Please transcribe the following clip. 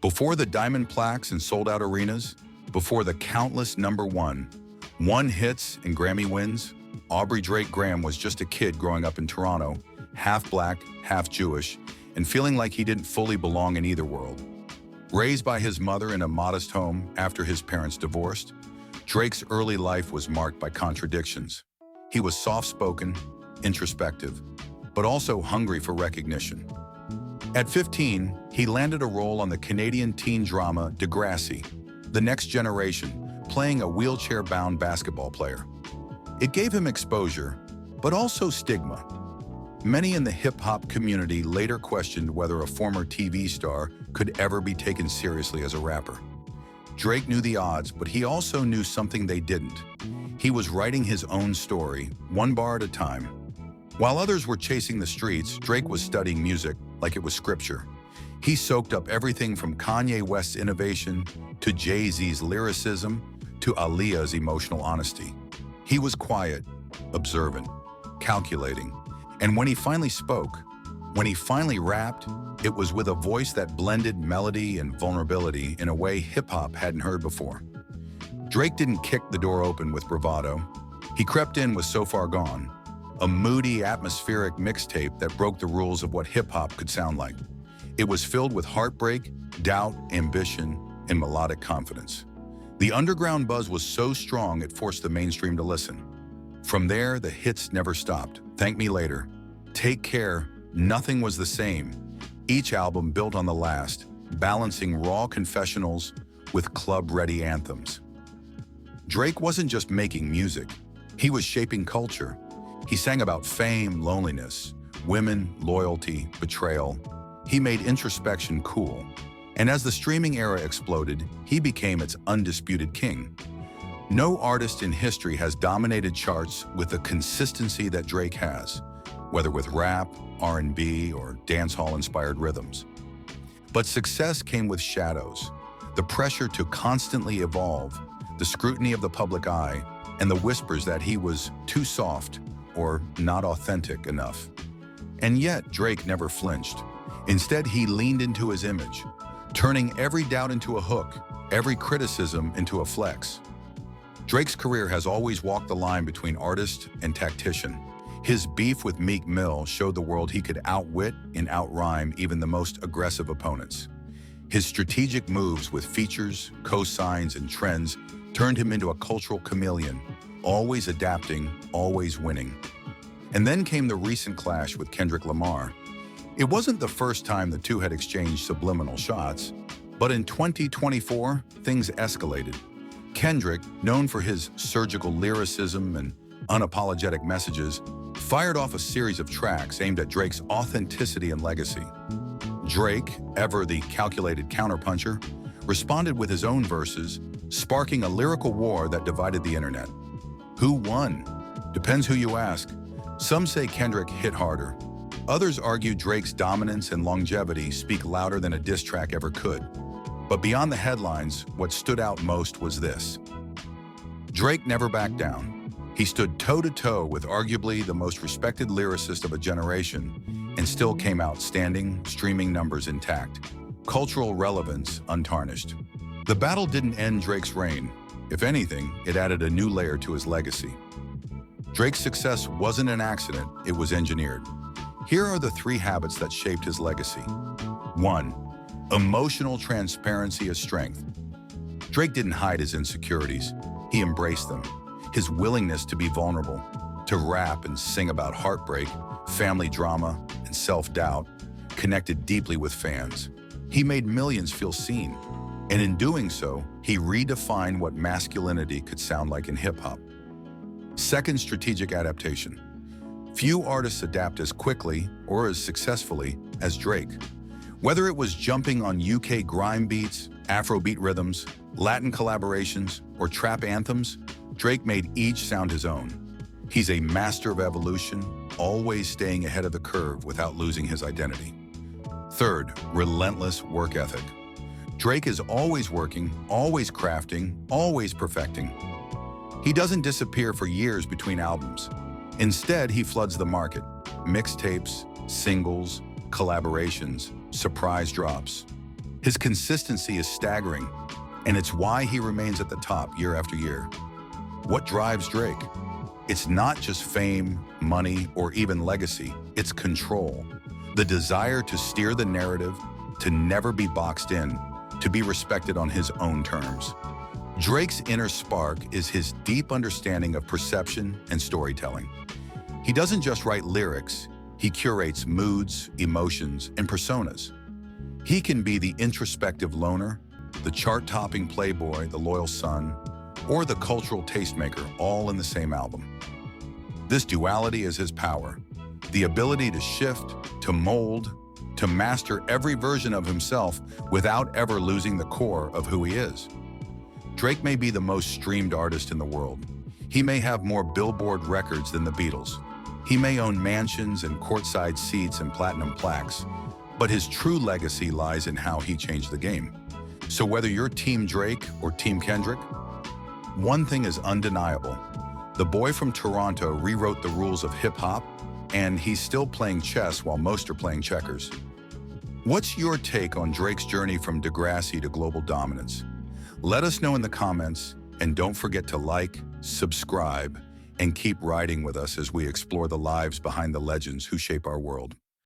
Before the diamond plaques and sold-out arenas, before the countless number one hits and Grammy wins, Aubrey Graham was just a kid growing up in Toronto, half black, half Jewish, and feeling like he didn't fully belong in either world. Raised by his mother in a modest home after his parents divorced, Drake's early life was marked by contradictions. He was soft-spoken, introspective, but also hungry for recognition. At 15, he landed a role on the Canadian teen drama Degrassi, The Next Generation, playing a wheelchair-bound basketball player. It gave him exposure, but also stigma. Many in the hip-hop community later questioned whether a former TV star could ever be taken seriously as a rapper. Drake knew the odds, but he also knew something they didn't. He was writing his own story, one bar at a time. While others were chasing the streets, Drake was studying music like it was scripture. He soaked up everything from Kanye West's innovation to Jay-Z's lyricism to Aaliyah's emotional honesty. He was quiet, observant, calculating. And when he finally spoke, when he finally rapped, it was with a voice that blended melody and vulnerability in a way hip-hop hadn't heard before. Drake didn't kick the door open with bravado. He crept in with So Far Gone, a moody, atmospheric mixtape that broke the rules of what hip-hop could sound like. It was filled with heartbreak, doubt, ambition, and melodic confidence. The underground buzz was so strong it forced the mainstream to listen. From there, the hits never stopped. Thank Me Later, Take Care, Nothing Was the Same. Each album built on the last, balancing raw confessionals with club-ready anthems. Drake wasn't just making music, he was shaping culture. He sang about fame, loneliness, women, loyalty, betrayal. He made introspection cool. And as the streaming era exploded, he became its undisputed king. No artist in history has dominated charts with the consistency that Drake has, whether with rap, R&B, or dancehall-inspired rhythms. But success came with shadows, the pressure to constantly evolve, the scrutiny of the public eye, and the whispers that he was too soft or not authentic enough. And yet, Drake never flinched. Instead, he leaned into his image, turning every doubt into a hook, every criticism into a flex. Drake's career has always walked the line between artist and tactician. His beef with Meek Mill showed the world he could outwit and outrhyme even the most aggressive opponents. His strategic moves with features, cosigns, and trends turned him into a cultural chameleon, always adapting, always winning. And then came the recent clash with Kendrick Lamar. It wasn't the first time the two had exchanged subliminal shots, but in 2024, things escalated. Kendrick, known for his surgical lyricism and unapologetic messages, fired off a series of tracks aimed at Drake's authenticity and legacy. Drake, ever the calculated counterpuncher, responded with his own verses, sparking a lyrical war that divided the internet. Who won? Depends who you ask. Some say Kendrick hit harder. Others argue Drake's dominance and longevity speak louder than a diss track ever could. But beyond the headlines, what stood out most was this. Drake never backed down. He stood toe-to-toe with arguably the most respected lyricist of a generation and still came out standing, streaming numbers intact, cultural relevance untarnished. The battle didn't end Drake's reign. If anything, it added a new layer to his legacy. Drake's success wasn't an accident, it was engineered. Here are the 3 habits that shaped his legacy. 1. Emotional transparency as strength. Drake didn't hide his insecurities, he embraced them. His willingness to be vulnerable, to rap and sing about heartbreak, family drama, and self-doubt, connected deeply with fans. He made millions feel seen, and in doing so, he redefined what masculinity could sound like in hip-hop. Second, strategic adaptation. Few artists adapt as quickly or as successfully as Drake. Whether it was jumping on UK grime beats, Afrobeat rhythms, Latin collaborations, or trap anthems, Drake made each sound his own. He's a master of evolution, always staying ahead of the curve without losing his identity. Third, relentless work ethic. Drake is always working, always crafting, always perfecting. He doesn't disappear for years between albums. Instead, he floods the market. Mixtapes, singles, collaborations, surprise drops. His consistency is staggering, and it's why he remains at the top year after year. What drives Drake? It's not just fame, money, or even legacy. It's control. The desire to steer the narrative, to never be boxed in, to be respected on his own terms. Drake's inner spark is his deep understanding of perception and storytelling. He doesn't just write lyrics, he curates moods, emotions, and personas. He can be the introspective loner, the chart-topping playboy, the loyal son, or the cultural tastemaker, all in the same album. This duality is his power, the ability to shift, to mold, to master every version of himself without ever losing the core of who he is. Drake may be the most streamed artist in the world. He may have more Billboard records than the Beatles. He may own mansions and courtside seats and platinum plaques, but his true legacy lies in how he changed the game. So whether you're Team Drake or Team Kendrick, one thing is undeniable. The boy from Toronto rewrote the rules of hip-hop, and he's still playing chess while most are playing checkers. What's your take on Drake's journey from Degrassi to global dominance? Let us know in the comments, and don't forget to like, subscribe, and keep riding with us as we explore the lives behind the legends who shape our world.